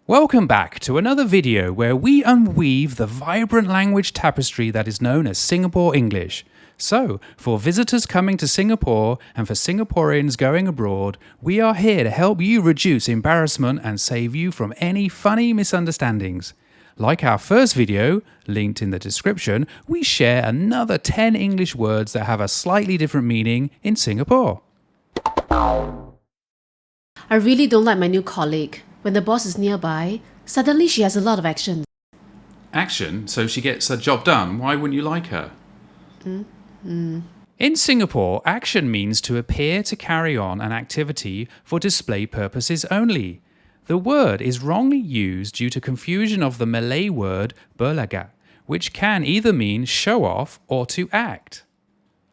Welcome back to another video where we unweave the vibrant language tapestry that is known as Singapore English. So, for visitors coming to Singapore and for Singaporeans going abroad, we are here to help you reduce embarrassment and save you from any funny misunderstandings. Like our first video, linked in the description, we share another 10 English words that have a slightly different meaning in Singapore. I really don't like my new colleague. When the boss is nearby, suddenly she has a lot of action. Action? So she gets her job done. Why wouldn't you like her? In Singapore, action means to appear to carry on an activity for display purposes only. The word is wrongly used due to confusion of the Malay word berlagak, which can either mean show off or to act.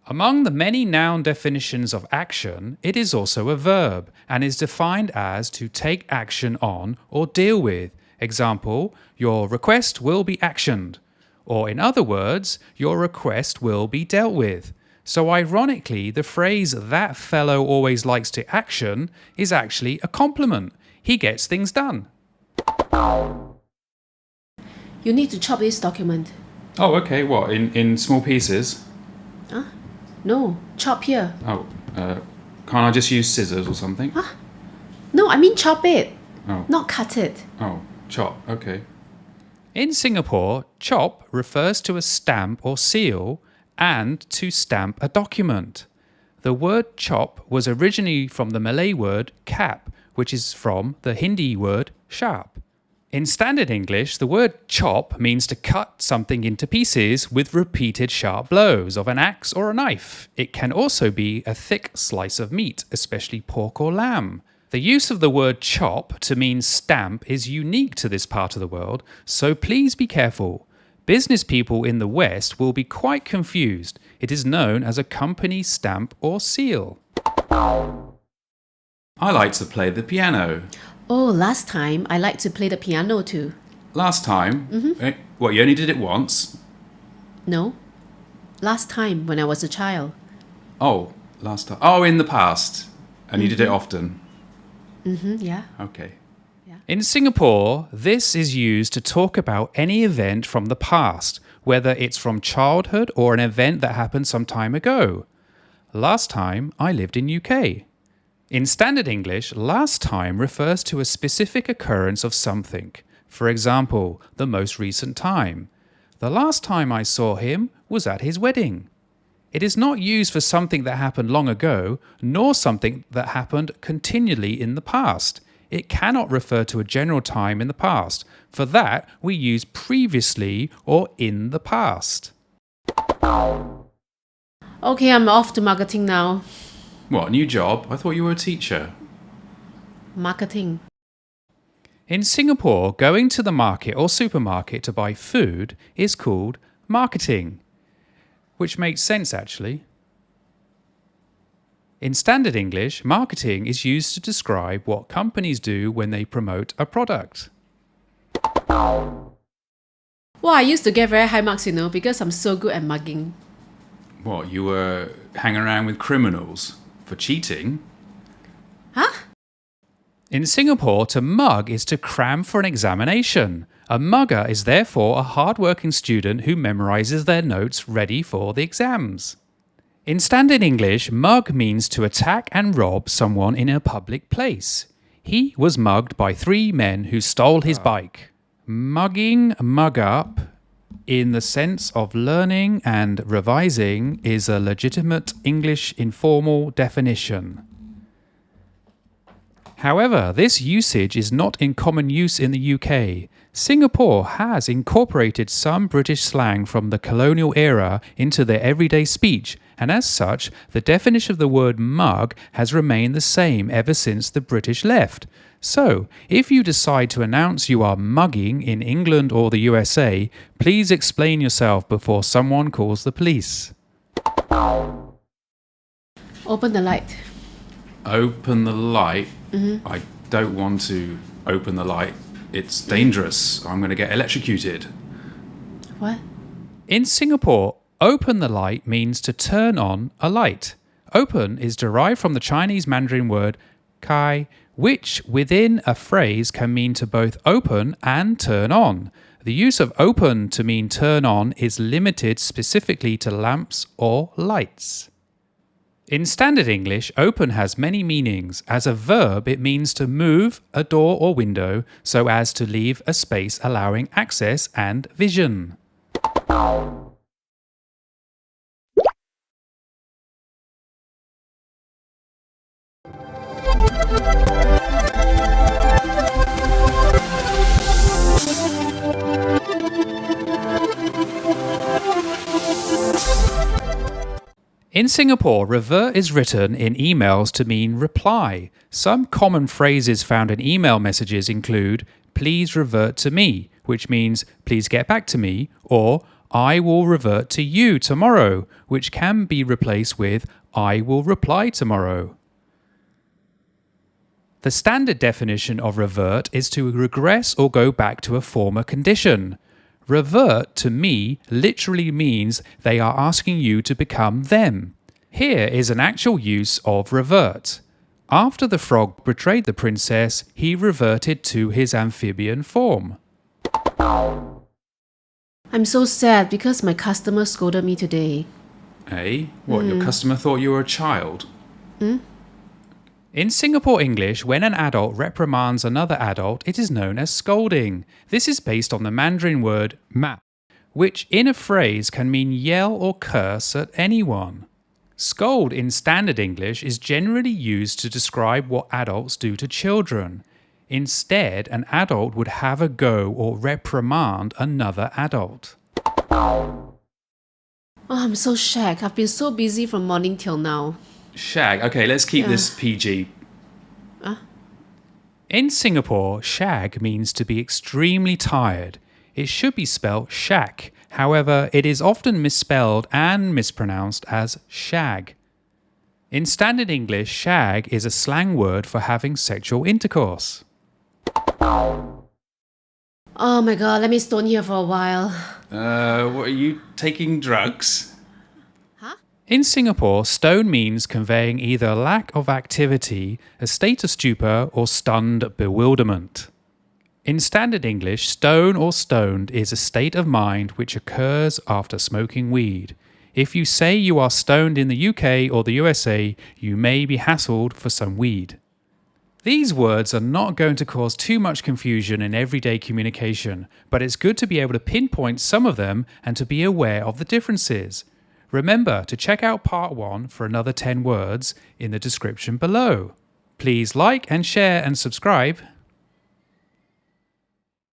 Among the many noun definitions of action, it is also a verb and is defined as to take action on or deal with. Example, your request will be actioned. Or in other words, your request will be dealt with. So ironically, the phrase "that fellow always likes to action" is actually a compliment. He gets things done. You need to chop this document. Oh, okay. What, in small pieces? Huh? No, chop here. Oh, can't I just use scissors or something? Huh? No, I mean chop it, Oh. not cut it. Oh, chop, okay. In Singapore, chop refers to a stamp or seal and to stamp a document. The word chop was originally from the Malay word cap, which is from the Hindi word sharp. In standard English, the word chop means to cut something into pieces with repeated sharp blows of an axe or a knife. It can also be a thick slice of meat, especially pork or lamb. The use of the word chop to mean stamp is unique to this part of the world, so please be careful. Business people in the West will be quite confused. It is known as a company stamp or seal. I like to play the piano. Oh, last time I liked to play the piano too. Last time? What, you only did it once? No, last time when I was a child. Oh, last time. Oh, in the past. And you did it often? Yeah. Okay. Yeah. In Singapore, this is used to talk about any event from the past, whether it's from childhood or an event that happened some time ago. Last time I lived in UK. In standard English, last time refers to a specific occurrence of something. For example, the most recent time. The last time I saw him was at his wedding. It is not used for something that happened long ago, nor something that happened continually in the past. It cannot refer to a general time in the past. For that, we use previously or in the past. Okay, I'm off to marketing now. What, new job? I thought you were a teacher. Marketing. In Singapore, going to the market or supermarket to buy food is called marketing, which makes sense actually. In standard English, marketing is used to describe what companies do when they promote a product. Well, I used to get very high marks, because I'm so good at mugging. What, you were hanging around with criminals for cheating? Huh? In Singapore, to mug is to cram for an examination. A mugger is therefore a hard-working student who memorizes their notes ready for the exams. In standard English, mug means to attack and rob someone in a public place. He was mugged by 3 men who stole his bike. Mugging, mug up, in the sense of learning and revising, is a legitimate English informal definition. However, this usage is not in common use in the UK. Singapore has incorporated some British slang from the colonial era into their everyday speech, and as such, the definition of the word mug has remained the same ever since the British left. So, if you decide to announce you are mugging in England or the USA, please explain yourself before someone calls the police. Open the light. Open the light? I don't want to open the light. It's dangerous. I'm going to get electrocuted. What? In Singapore, open the light means to turn on a light. Open is derived from the Chinese Mandarin word kai, which within a phrase can mean to both open and turn on. The use of open to mean turn on is limited specifically to lamps or lights. In standard English, open has many meanings. As a verb, it means to move a door or window so as to leave a space allowing access and vision. In Singapore, revert is written in emails to mean reply. Some common phrases found in email messages include, please revert to me, which means please get back to me, or I will revert to you tomorrow, which can be replaced with I will reply tomorrow. The standard definition of revert is to regress or go back to a former condition. Revert, to me, literally means they are asking you to become them. Here is an actual use of revert. After the frog betrayed the princess, he reverted to his amphibian form. I'm so sad because my customer scolded me today. Eh? What, your customer thought you were a child? In Singapore English, when an adult reprimands another adult, it is known as scolding. This is based on the Mandarin word ma, which in a phrase can mean yell or curse at anyone. Scold in standard English is generally used to describe what adults do to children. Instead, an adult would have a go or reprimand another adult. Oh, I'm so shag. I've been so busy from morning till now. Shag. Okay, let's keep this PG. In Singapore, shag means to be extremely tired. It should be spelled shack. However, it is often misspelled and mispronounced as shag. In standard English, shag is a slang word for having sexual intercourse. Oh my god, let me stone here for a while. What, are you taking drugs? In Singapore, stone means conveying either a lack of activity, a state of stupor, or stunned bewilderment. In standard English, stone or stoned is a state of mind which occurs after smoking weed. If you say you are stoned in the UK or the USA, you may be hassled for some weed. These words are not going to cause too much confusion in everyday communication, but it's good to be able to pinpoint some of them and to be aware of the differences. Remember to check out part 1 for another 10 words in the description below. Please like and share and subscribe.